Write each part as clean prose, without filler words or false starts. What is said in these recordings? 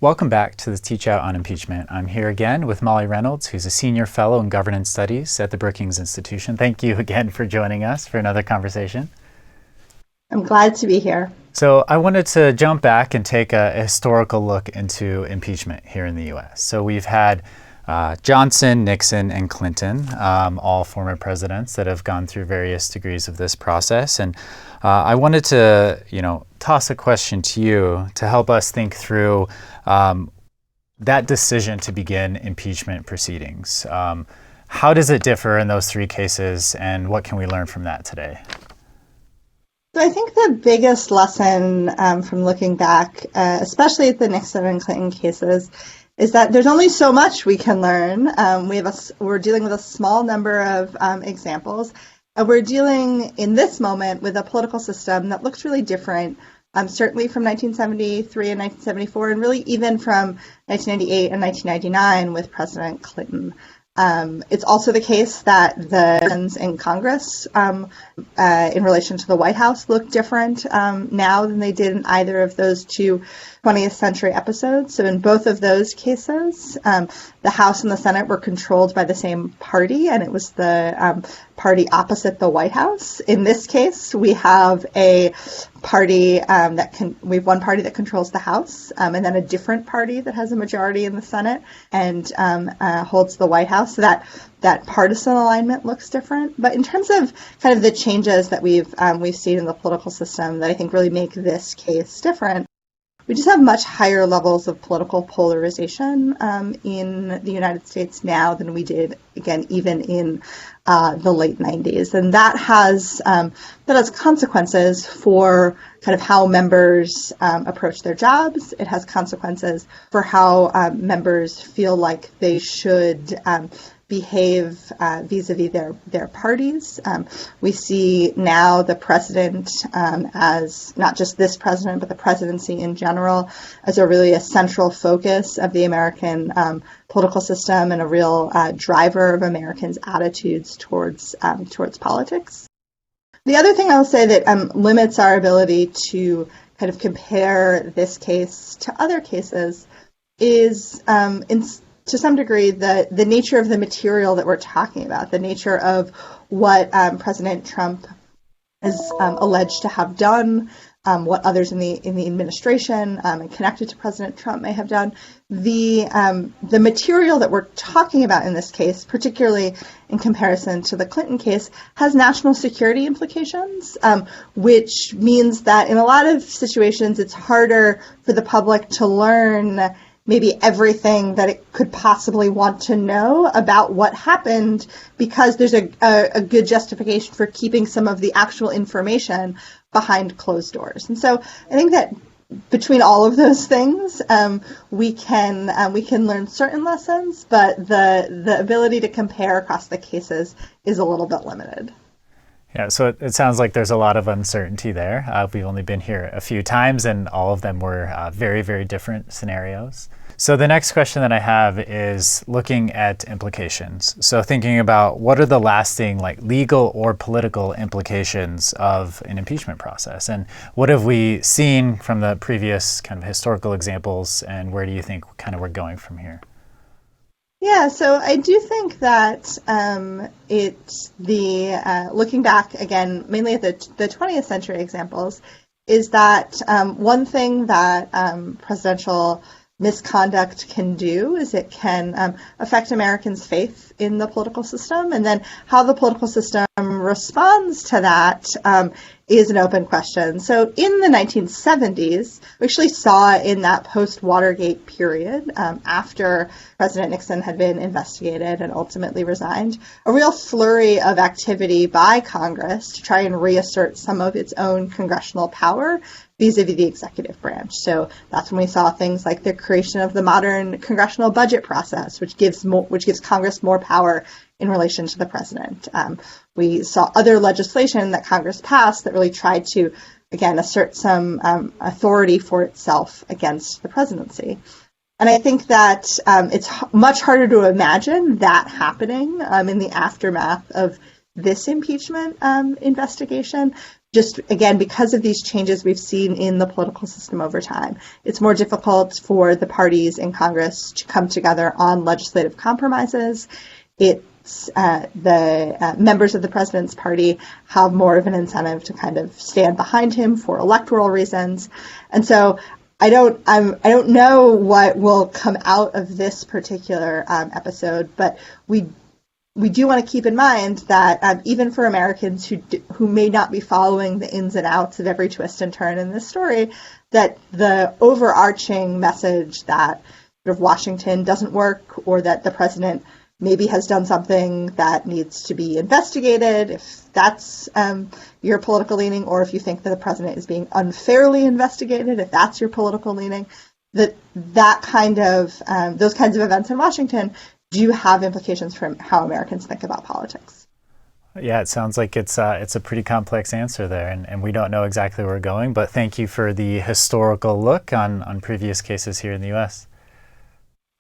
Welcome back to the Teach Out on Impeachment. I'm here again with Molly Reynolds, who's a senior fellow in governance studies at the Brookings Institution. Thank you again for joining us for another conversation. I'm glad to be here. So I wanted to jump back and take a historical look into impeachment here in the U.S. So we've had Johnson, Nixon, and Clinton, all former presidents that have gone through various degrees of this process. And I wanted to, toss a question to you to help us think through that decision to begin impeachment proceedings. How does it differ in those three cases, and what can we learn from that today? So I think the biggest lesson from looking back, especially at the Nixon and Clinton cases, is that there's only so much we can learn. We're dealing with a small number of examples. We're dealing in this moment with a political system that looks really different, certainly from 1973 and 1974, and really even from 1998 and 1999 with President Clinton. It's also the case that the elections in Congress in relation to the White House look different now than they did in either of those two 20th century episodes. So in both of those cases, the House and the Senate were controlled by the same party, and it was the party opposite the White House. In this case, we have a party we have one party that controls the House, and then a different party that has a majority in the Senate and holds the White House. So that partisan alignment looks different. But in terms of kind of the changes that we've seen in the political system that I think really make this case different, we just have much higher levels of political polarization in the United States now than we did, again, even in the late 90s. And that has consequences for kind of how members approach their jobs. It has consequences for how members feel like they should behave vis-a-vis their parties. We see now the president as not just this president, but the presidency in general as a central focus of the American political system and a real driver of Americans' attitudes towards politics. The other thing I'll say that limits our ability to kind of compare this case to other cases is to some degree, the nature of the material that we're talking about, the nature of what President Trump is alleged to have done, what others in the administration and connected to President Trump may have done. The material that we're talking about in this case, particularly in comparison to the Clinton case, has national security implications, which means that in a lot of situations it's harder for the public to learn maybe everything that it could possibly want to know about what happened, because there's a good justification for keeping some of the actual information behind closed doors. And so I think that between all of those things, we can learn certain lessons, but the ability to compare across the cases is a little bit limited. Yeah, so it sounds like there's a lot of uncertainty there. We've only been here a few times, and all of them were very, very different scenarios. So the next question that I have is looking at implications. So thinking about what are the lasting legal or political implications of an impeachment process, and what have we seen from the previous kind of historical examples, and where do you think kind of we're going from here? Yeah, so I do think that looking back again, mainly at the 20th century examples, is that one thing that presidential misconduct can do is it can affect Americans' faith in the political system, and then how the political system responds to that is an open question. So in the 1970s, we actually saw in that post-Watergate period, after President Nixon had been investigated and ultimately resigned, a real flurry of activity by Congress to try and reassert some of its own congressional power vis-a-vis the executive branch. So that's when we saw things like the creation of the modern congressional budget process, which gives Congress more power in relation to the president. We saw other legislation that Congress passed that really tried to, again, assert some authority for itself against the presidency. And I think that it's much harder to imagine that happening in the aftermath of this impeachment investigation. Just again, because of these changes we've seen in the political system over time, it's more difficult for the parties in Congress to come together on legislative compromises. It's the members of the president's party have more of an incentive to kind of stand behind him for electoral reasons, and so I don't know what will come out of this particular episode, but we do want to keep in mind that even for Americans who may not be following the ins and outs of every twist and turn in this story, that the overarching message that sort of Washington doesn't work, or that the president maybe has done something that needs to be investigated, if that's your political leaning, or if you think that the president is being unfairly investigated, if that's your political leaning, that kind of those kinds of events in Washington do have implications for how Americans think about politics. Yeah, it sounds like it's a pretty complex answer there, and we don't know exactly where we're going, but thank you for the historical look on previous cases here in the U.S.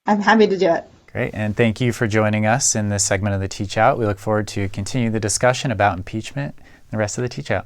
I'm happy to do it. Great, and thank you for joining us in this segment of the Teach Out. We look forward to continue the discussion about impeachment and the rest of the Teach Out.